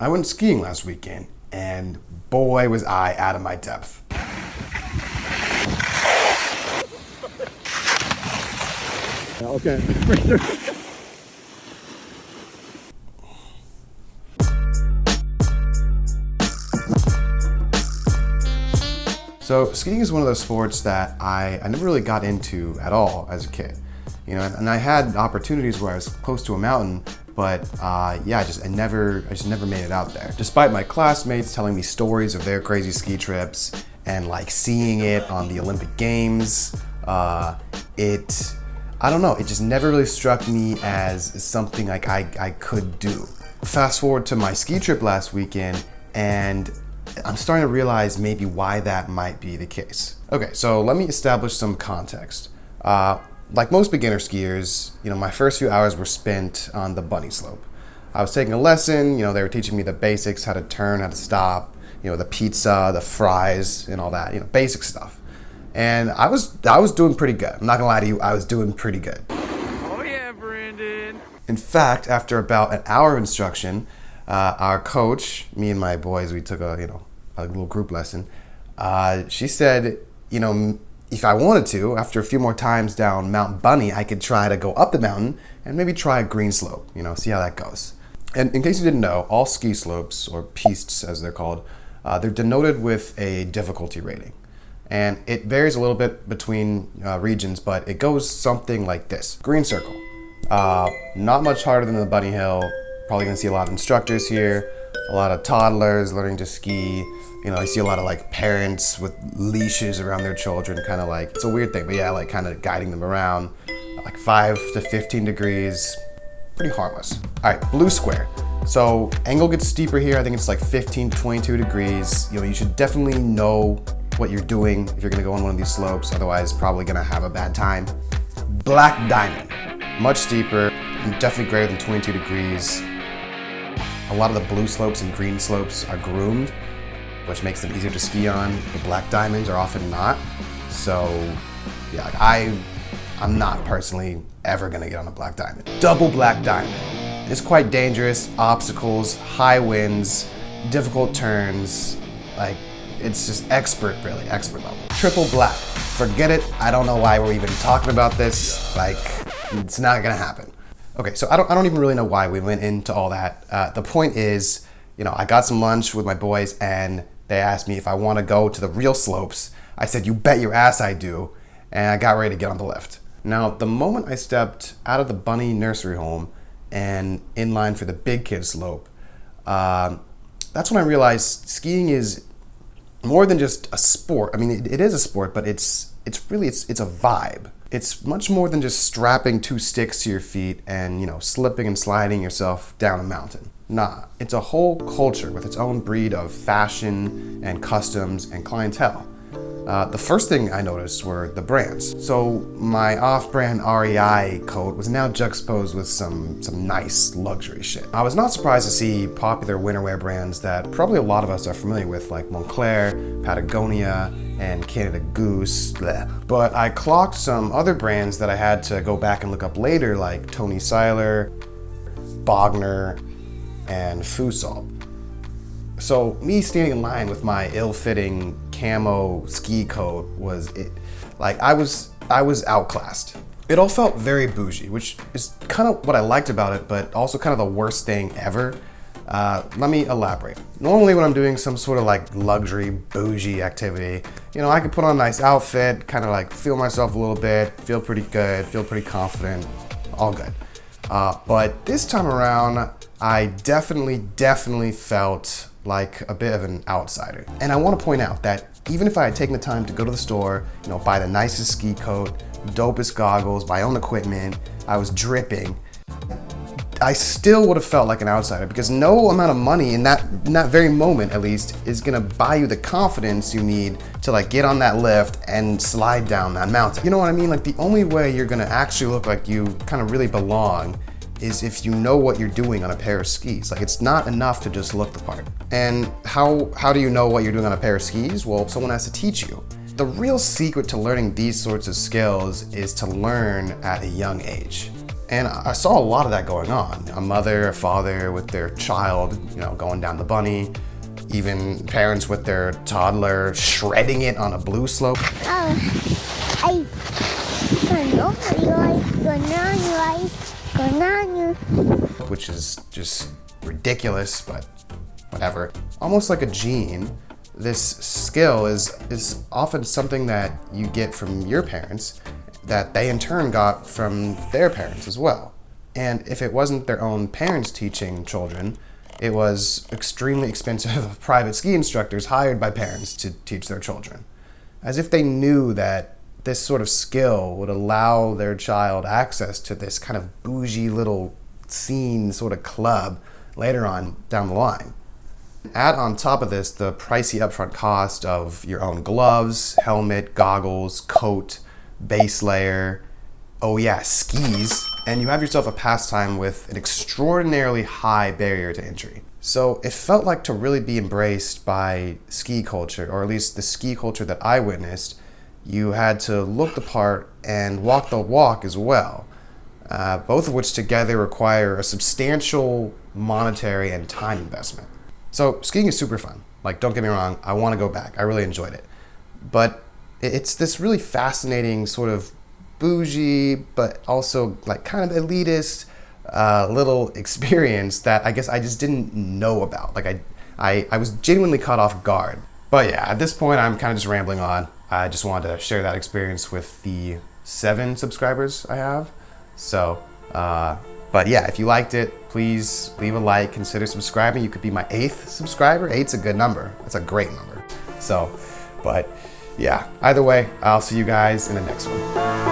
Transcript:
I went skiing last weekend, and boy was I out of my depth. Okay. So skiing is one of those sports that I never really got into at all as a kid. You know, and I had opportunities where I was close to a mountain, but yeah, I just never made it out there. Despite my classmates telling me stories of their crazy ski trips and like seeing it on the Olympic Games, I don't know, it just never really struck me as something like I could do. Fast forward to my ski trip last weekend, and I'm starting to realize maybe why that might be the case. Okay, so let me establish some context. Like most beginner skiers, you know, my first few hours were spent on the bunny slope. I was taking a lesson, you know, they were teaching me the basics, how to turn, how to stop, you know, the pizza, the fries, and all that, you know, basic stuff. And I was doing pretty good. I'm not gonna lie to you, I was doing pretty good. Oh yeah, Brandon. In fact, after about an hour of instruction, our coach, me and my boys, we took a little group lesson. She said, you know, if I wanted to, after a few more times down Mount Bunny, I could try to go up the mountain and maybe try a green slope, you know, see how that goes. And in case you didn't know, all ski slopes, or pistes as they're called, they're denoted with a difficulty rating. And it varies a little bit between regions, but it goes something like this. Green circle, not much harder than the bunny hill. Probably gonna see a lot of instructors here, a lot of toddlers learning to ski. You know, I see a lot of like parents with leashes around their children, kind of like, it's a weird thing, but yeah, like kind of guiding them around, like 5 to 15 degrees, pretty harmless. All right, blue square. So angle gets steeper here. I think it's like 15 to 22 degrees. You know, you should definitely know what you're doing if you're gonna go on one of these slopes, otherwise probably gonna have a bad time. Black diamond, much steeper, definitely greater than 22 degrees. A lot of the blue slopes and green slopes are groomed, which makes them easier to ski on. The black diamonds are often not. So yeah, I'm not personally ever gonna get on a black diamond. Double black diamond. It's quite dangerous, obstacles, high winds, difficult turns. Like, it's just expert level. Triple black, forget it. I don't know why we're even talking about this. Like, it's not gonna happen. Okay, so I don't even really know why we went into all that. The point is, you know, I got some lunch with my boys and they asked me if I want to go to the real slopes. I said, you bet your ass I do. And I got ready to get on the lift. Now, the moment I stepped out of the bunny nursery home and in line for the big kid slope, that's when I realized skiing is more than just a sport. I mean, it is a sport, but it's a vibe. It's much more than just strapping 2 sticks to your feet and, you know, slipping and sliding yourself down a mountain. Nah, it's a whole culture with its own breed of fashion and customs and clientele. The first thing I noticed were the brands. So my off-brand REI coat was now juxtaposed with some nice luxury shit. I was not surprised to see popular winterwear brands that probably a lot of us are familiar with, like Moncler, Patagonia, and Canada Goose. Bleh. But I clocked some other brands that I had to go back and look up later, like Tony Siler, Bogner, and Fusal. So me standing in line with my ill-fitting camo ski coat was it. Like I was outclassed. It all felt very bougie, which is kind of what I liked about it, but also kind of the worst thing ever. Let me elaborate. Normally when I'm doing some sort of like luxury bougie activity, you know, I could put on a nice outfit, kind of like feel myself a little bit, feel pretty good, feel pretty confident, all good. But this time around, I definitely felt like a bit of an outsider. And I want to point out that even if I had taken the time to go to the store, you know, buy the nicest ski coat, dopest goggles, my own equipment, I was dripping, I still would have felt like an outsider, because no amount of money in that very moment, at least, is gonna buy you the confidence you need to like get on that lift and slide down that mountain. You know what I mean? Like the only way you're gonna actually look like you kind of really belong is if you know what you're doing on a pair of skis. Like it's not enough to just look the part. And how do you know what you're doing on a pair of skis? Well, someone has to teach you. The real secret to learning these sorts of skills is to learn at a young age. And I saw a lot of that going on. A mother, a father with their child, going down the bunny, even parents with their toddler shredding it on a blue slope. Which is just ridiculous, but whatever. Almost like a gene, this skill is often something that you get from your parents that they in turn got from their parents as well. And if it wasn't their own parents teaching children, it was extremely expensive private ski instructors hired by parents to teach their children. As if they knew that this sort of skill would allow their child access to this kind of bougie little scene sort of club later on down the line. Add on top of this the pricey upfront cost of your own gloves, helmet, goggles, coat, base layer, oh yeah, skis, and you have yourself a pastime with an extraordinarily high barrier to entry. So it felt like to really be embraced by ski culture, or at least the ski culture that I witnessed, you had to look the part and walk the walk as well, both of which together require a substantial monetary and time investment. So skiing is super fun. Like, don't get me wrong, I want to go back. I really enjoyed it. But it's this really fascinating sort of bougie, but also like kind of elitist little experience that I guess I just didn't know about. Like I was genuinely caught off guard. But yeah, at this point I'm kind of just rambling on. I just wanted to share that experience with the 7 subscribers I have. So, but yeah, if you liked it, please leave a like, consider subscribing. You could be my 8th subscriber. 8's a good number. That's a great number. So, but yeah, either way, I'll see you guys in the next one.